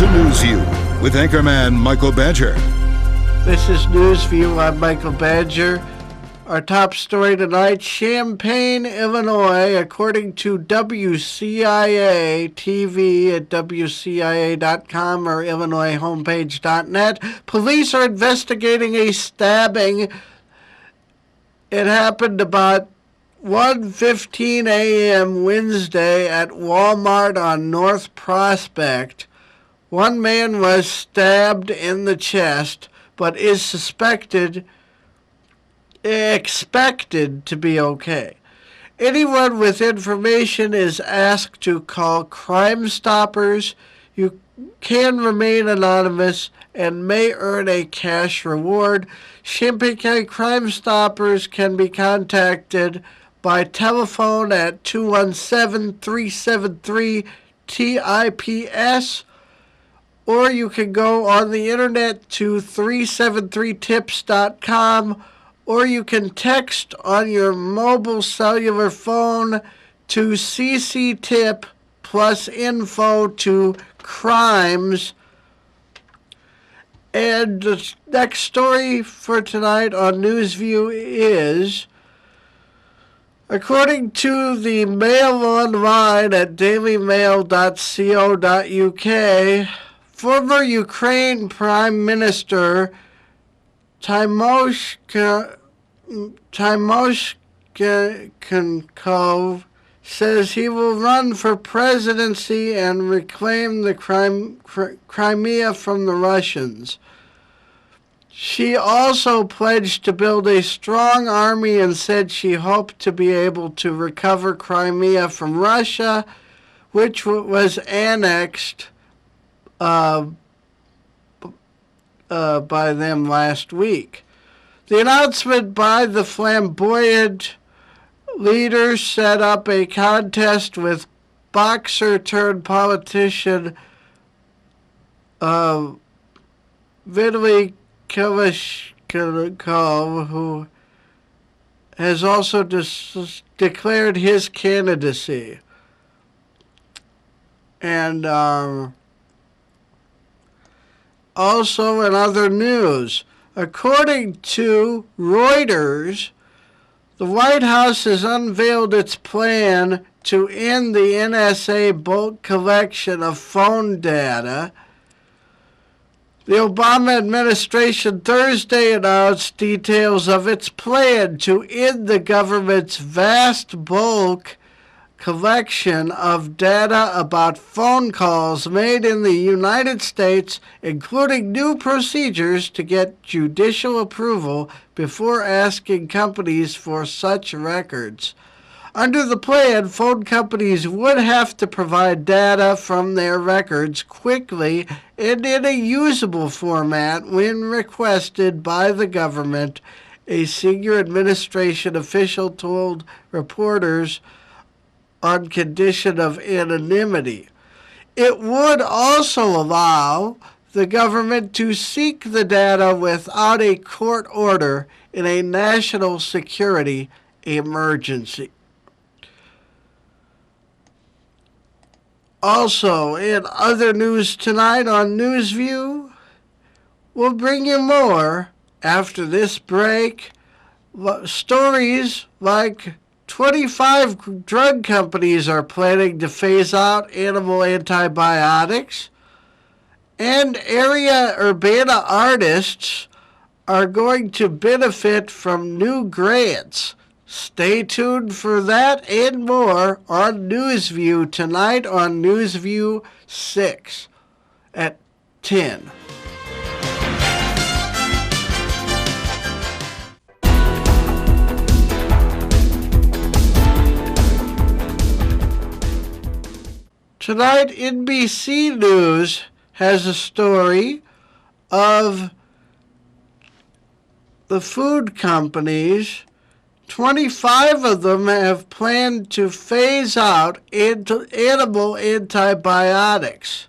to Newsview with anchorman Michael Badger. This is Newsview. I'm Michael Badger. Our top story tonight, Champaign, Illinois, according to WCIA TV at WCIA.com or IllinoisHomepage.net. Police are investigating a stabbing. It happened about 1:15 a.m. Wednesday at Walmart on North Prospect. One man was stabbed in the chest, but is expected to be okay. Anyone with information is asked to call Crime Stoppers. You can remain anonymous and may earn a cash reward. Champaign County Crime Stoppers can be contacted by telephone at 217-373-TIPS, or you can go on the internet to 373tips.com, or you can text on your mobile cellular phone to CCTIP plus info to crimes. And the next story for tonight on Newsview is, according to the Mail Online at dailymail.co.uk, former Ukraine Prime Minister Tymoshenko says he will run for presidency and reclaim the Crimea from the Russians. She also pledged to build a strong army and said she hoped to be able to recover Crimea from Russia, which was annexed by them last week. The announcement by the flamboyant leader set up a contest with boxer turned politician Vitaly Klitschko, who has also declared his candidacy. And also in other news, according to Reuters, the White House has unveiled its plan to end the NSA bulk collection of phone data. The Obama administration Thursday announced details of its plan to end the government's vast bulk collection of data about phone calls made in the United States, including new procedures to get judicial approval before asking companies for such records. Under the plan, phone companies would have to provide data from their records quickly and in a usable format when requested by the government, a senior administration official told reporters on condition of anonymity. It would also allow the government to seek the data without a court order in a national security emergency. Also, in other news tonight on Newsview, we'll bring you more after this break. Stories like 25 drug companies are planning to phase out animal antibiotics, and area urbana artists are going to benefit from new grants. Stay tuned for that and more on Newsview tonight on Newsview 6 at 10. Tonight, NBC News has a story of the food companies. 25 of them have planned to phase out animal antibiotics.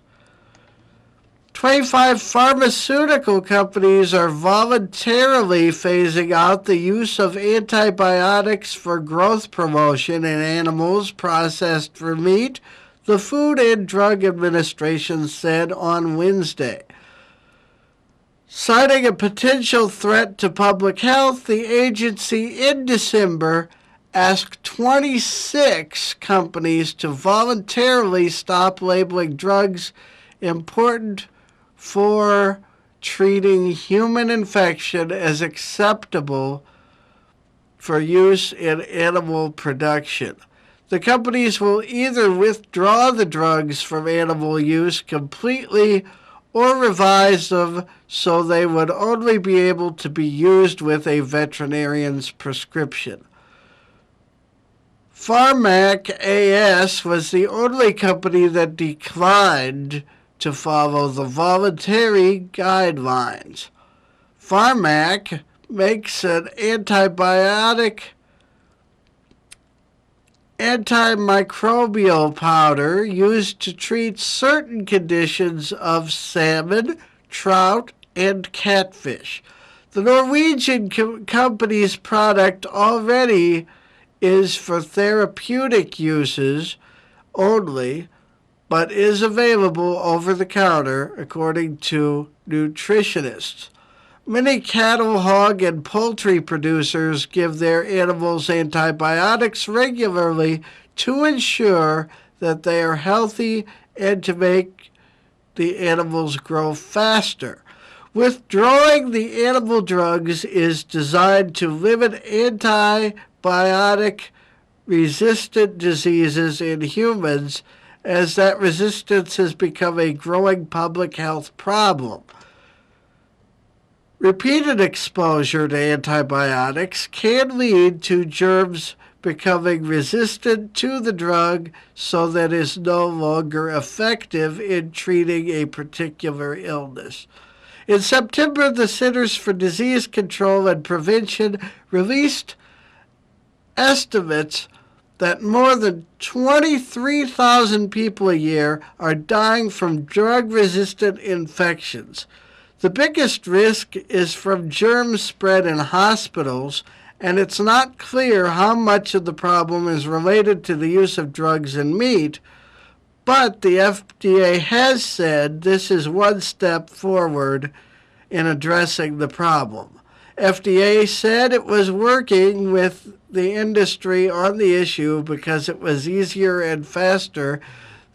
25 pharmaceutical companies are voluntarily phasing out the use of antibiotics for growth promotion in animals processed for meat, the Food and Drug Administration said on Wednesday. Citing a potential threat to public health, the agency in December asked 26 companies to voluntarily stop labeling drugs important for treating human infection as acceptable for use in animal production. The companies will either withdraw the drugs from animal use completely or revise them so they would only be able to be used with a veterinarian's prescription. Pharmac AS was the only company that declined to follow the voluntary guidelines. Pharmac makes an antimicrobial powder used to treat certain conditions of salmon, trout, and catfish. The Norwegian company's product already is for therapeutic uses only, but is available over the counter, according to nutritionists. Many cattle, hog, and poultry producers give their animals antibiotics regularly to ensure that they are healthy and to make the animals grow faster. Withdrawing the animal drugs is designed to limit antibiotic-resistant diseases in humans, as that resistance has become a growing public health problem. Repeated exposure to antibiotics can lead to germs becoming resistant to the drug so that it is no longer effective in treating a particular illness. In September, the Centers for Disease Control and Prevention released estimates that more than 23,000 people a year are dying from drug-resistant infections. The biggest risk is from germ spread in hospitals, and it's not clear how much of the problem is related to the use of drugs in meat, but the FDA has said this is one step forward in addressing the problem. FDA said it was working with the industry on the issue because it was easier and faster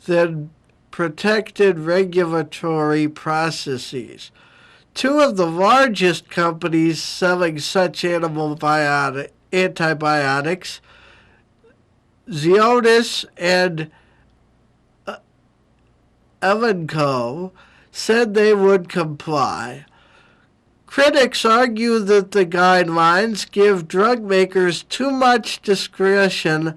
than protected regulatory processes. Two of the largest companies selling such antibiotics, Zoetis and Elanco, said they would comply. Critics argue that the guidelines give drug makers too much discretion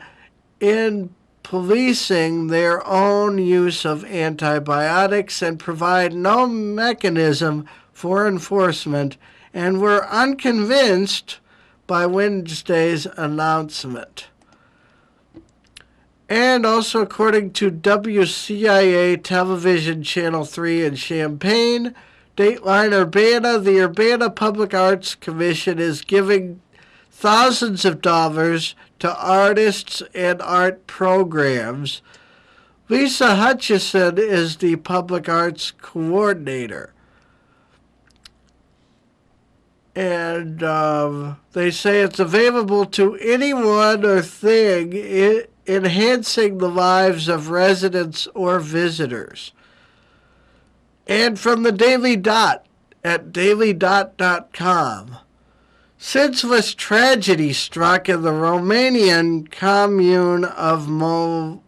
in policing their own use of antibiotics and provide no mechanism for enforcement, and were unconvinced by Wednesday's announcement. And also, according to WCIA Television Channel 3 in Champaign, Dateline Urbana, the Urbana Public Arts Commission is giving thousands of dollars to artists and art programs. Lisa Hutchison is the public arts coordinator. And they say it's available to anyone or thing enhancing the lives of residents or visitors. And from the Daily Dot at dailydot.com. Senseless tragedy struck in the Romanian commune of Movila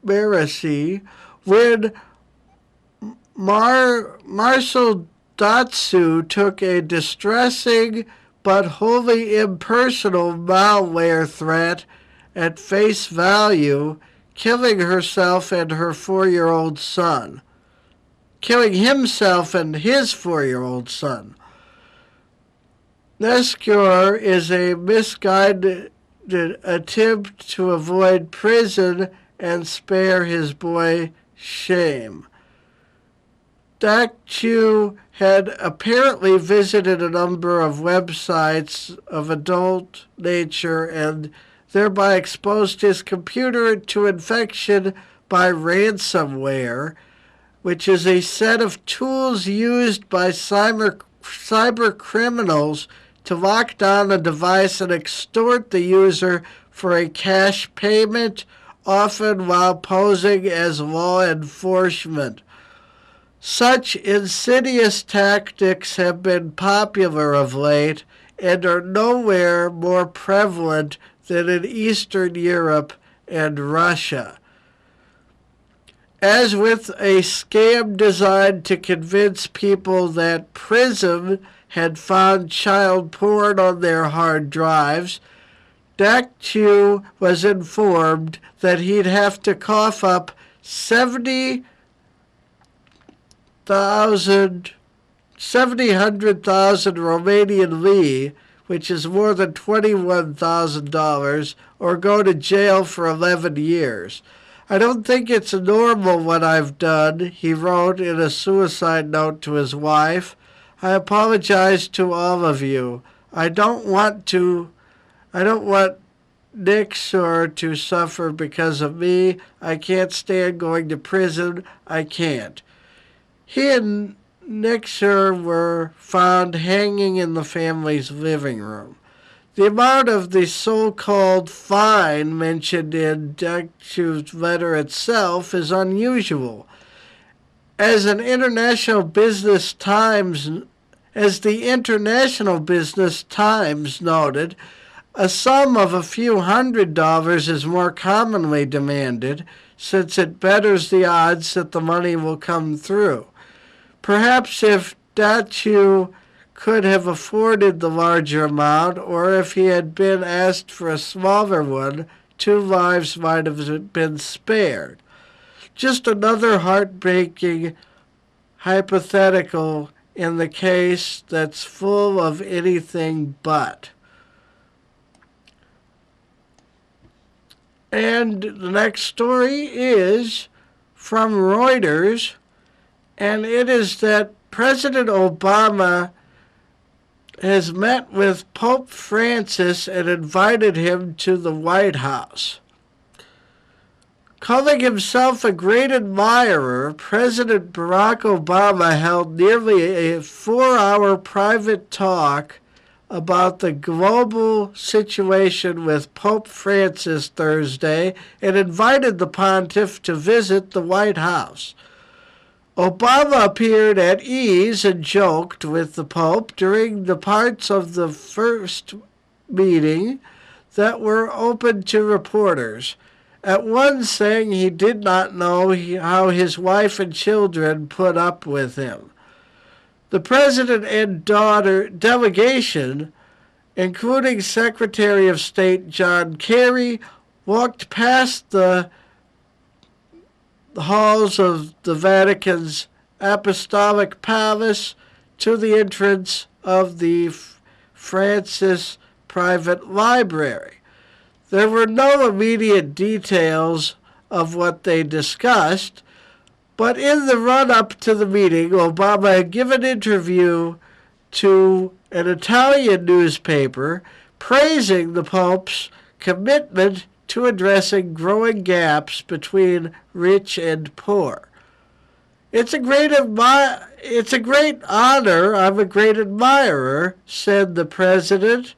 Merisi when Marcel Datsu took a distressing but wholly impersonal malware threat at face value, killing himself and his 4-year-old son. Nescure is a misguided attempt to avoid prison and spare his boy shame. Daqu had apparently visited a number of websites of adult nature and thereby exposed his computer to infection by ransomware, which is a set of tools used by cyber criminals to lock down a device and extort the user for a cash payment, often while posing as law enforcement. Such insidious tactics have been popular of late and are nowhere more prevalent than in Eastern Europe and Russia. As with a scam designed to convince people that Prism had found child porn on their hard drives, Daqu was informed that he'd have to cough up 700,000 Romanian lei, which is more than $21,000, or go to jail for 11 years. I don't think it's normal what I've done, he wrote in a suicide note to his wife. I apologize to all of you. I don't want Nixor to suffer because of me. I can't stand going to prison. I can't. He and Nixor were found hanging in the family's living room. The amount of the so-called fine mentioned in Daqu's letter itself is unusual. As the International Business Times noted, a sum of a few $100s is more commonly demanded, since it betters the odds that the money will come through. Perhaps if Daqu could have afforded the larger amount, or if he had been asked for a smaller one, 2 lives might have been spared. Just another heartbreaking hypothetical in the case that's full of anything but. And the next story is from Reuters, and it is that President Obama has met with Pope Francis and invited him to the White House. Calling himself a great admirer, President Barack Obama held nearly a 4-hour private talk about the global situation with Pope Francis Thursday and invited the pontiff to visit the White House. Obama appeared at ease and joked with the Pope during the parts of the first meeting that were open to reporters, at one saying he did not know how his wife and children put up with him. The president and daughter delegation, including Secretary of State John Kerry, walked past the halls of the Vatican's Apostolic Palace to the entrance of the Francis Private Library. There were no immediate details of what they discussed, but in the run-up to the meeting, Obama had given an interview to an Italian newspaper praising the Pope's commitment to addressing growing gaps between rich and poor. It's a great honor. I'm a great admirer, said the president,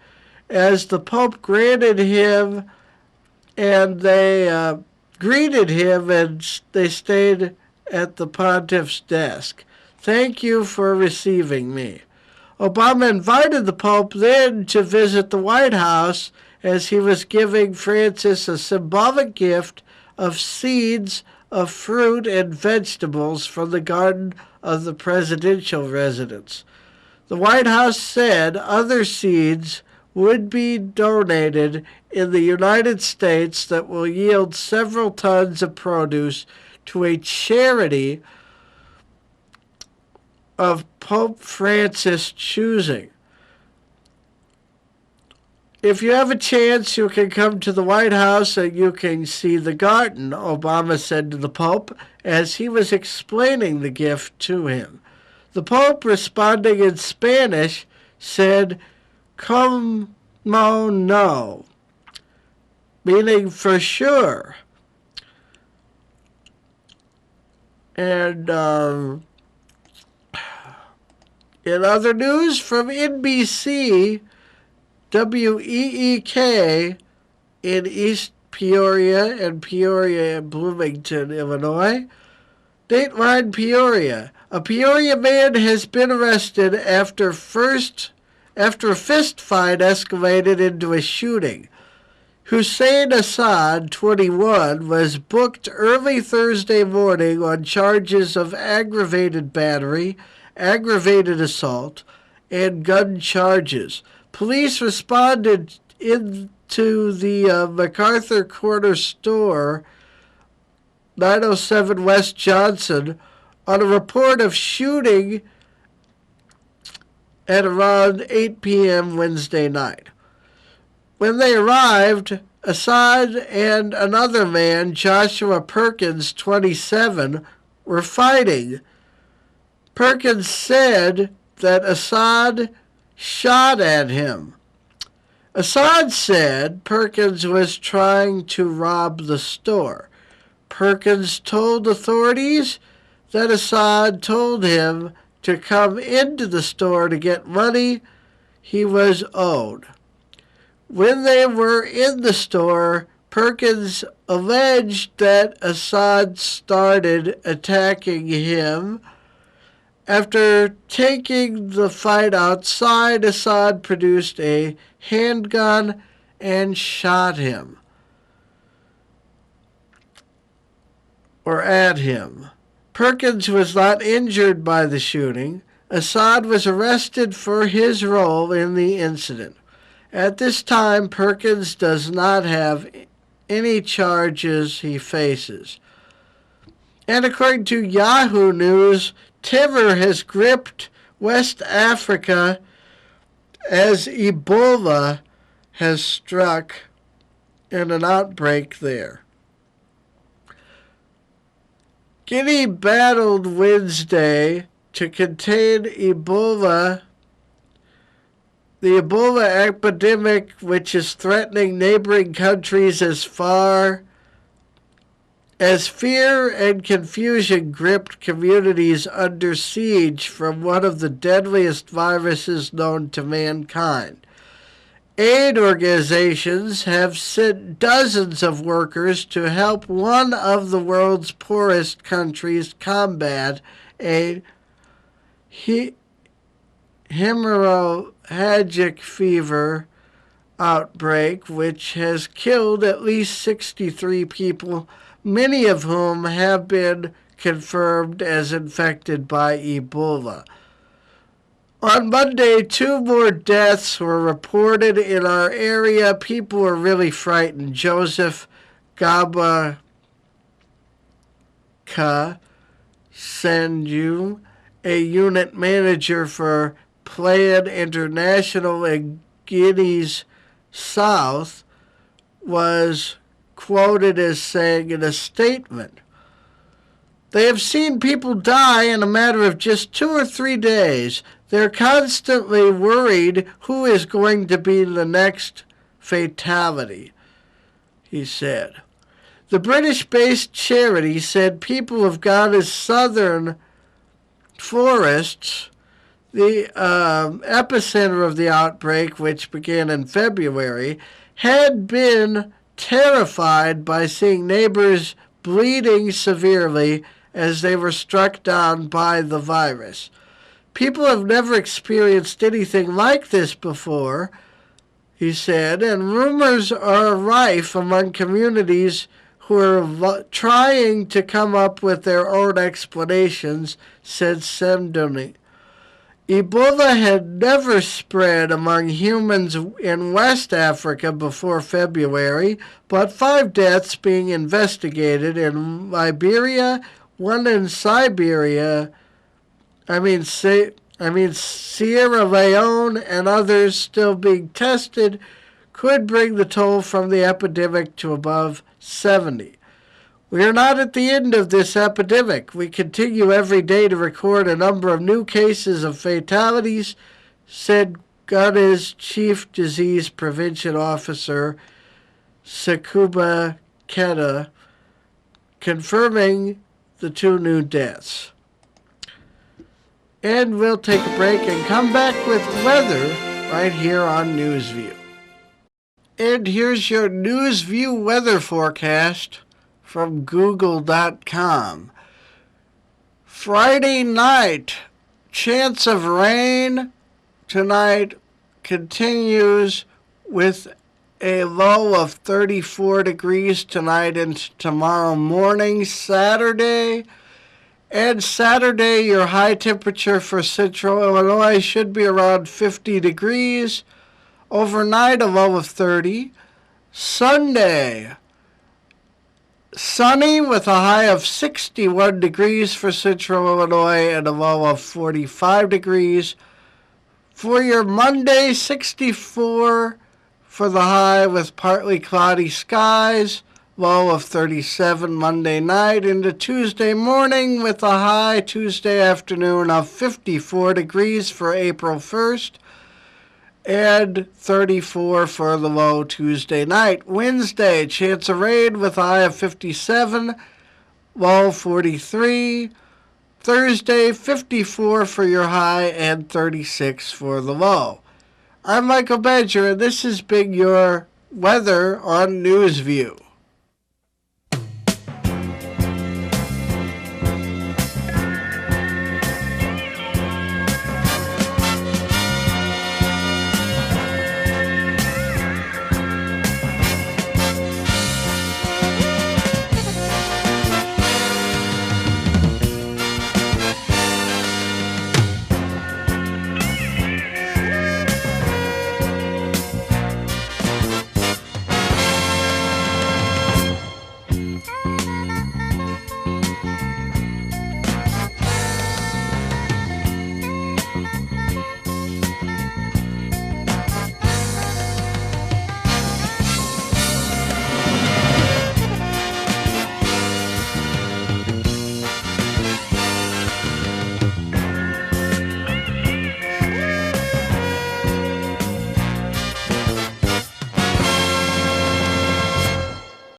as the Pope greeted him, and they greeted him, and they stayed at the pontiff's desk. Thank you for receiving me. Obama invited the Pope then to visit the White House, as he was giving Francis a symbolic gift of seeds of fruit and vegetables from the garden of the presidential residence. The White House said other seeds would be donated in the United States that will yield several tons of produce to a charity of Pope Francis' choosing. If you have a chance, you can come to the White House and you can see the garden, Obama said to the Pope as he was explaining the gift to him. The Pope, responding in Spanish, said, "Como no," meaning for sure. And in other news from NBC, WEEK in East Peoria and Peoria and Bloomington, Illinois. Dateline Peoria. A Peoria man has been arrested after a fist fight escalated into a shooting. Hussein Assad, 21, was booked early Thursday morning on charges of aggravated battery, aggravated assault, and gun charges. Police responded into the MacArthur Corner store, 907 West Johnson, on a report of shooting at around 8 p.m. Wednesday night. When they arrived, Assad and another man, Joshua Perkins, 27, were fighting. Perkins said that Assad shot at him. Assad said Perkins was trying to rob the store. Perkins told authorities that Assad told him to come into the store to get money he was owed. When they were in the store, Perkins alleged that Assad started attacking him. After taking the fight outside, Assad produced a handgun and shot him, or at him. Perkins was not injured by the shooting. Assad was arrested for his role in the incident. At this time, Perkins does not have any charges he faces. And according to Yahoo News, terror has gripped West Africa as Ebola has struck in an outbreak there. Guinea battled Wednesday to contain Ebola, the Ebola epidemic, which is threatening neighboring countries as far as fear and confusion gripped communities under siege from one of the deadliest viruses known to mankind. Aid organizations have sent dozens of workers to help one of the world's poorest countries combat a hemorrhagic fever outbreak, which has killed at least 63 people, many of whom have been confirmed as infected by Ebola. On Monday, 2 more deaths were reported in our area. People were really frightened. Joseph Gabaka Senju, a unit manager for Plan International in Guinea's South, was quoted as saying in a statement, "They have seen people die in a matter of just 2 or 3 days. They're constantly worried who is going to be the next fatality," he said. The British-based charity said people of Ghana's southern forests, the epicenter of the outbreak, which began in February, had been terrified by seeing neighbors bleeding severely as they were struck down by the virus. People have never experienced anything like this before, he said, and rumors are rife among communities who are trying to come up with their own explanations, said Semdoni. Ebola had never spread among humans in West Africa before February, but 5 deaths being investigated in Liberia, 1 in Sierra Leone, and others still being tested, could bring the toll from the epidemic to above 70. We are not at the end of this epidemic. We continue every day to record a number of new cases of fatalities, said Ghana's Chief Disease Prevention Officer, Sakuba Keta, confirming the 2 new deaths. And we'll take a break and come back with weather right here on NewsView. And here's your NewsView weather forecast from Google.com. Friday night, chance of rain tonight continues with a low of 34 degrees tonight and tomorrow morning. Saturday, your high temperature for central Illinois should be around 50 degrees. Overnight, a low of 30. Sunday, sunny with a high of 61 degrees for central Illinois and a low of 45 degrees. For your Monday, 64 for the high with partly cloudy skies, low of 37 Monday night, into Tuesday morning with a high Tuesday afternoon of 54 degrees for April 1st and 34 for the low Tuesday night. Wednesday, chance of rain with a high of 57, low 43. Thursday, 54 for your high and 36 for the low. I'm Michael Badger, and this has been your weather on NewsView.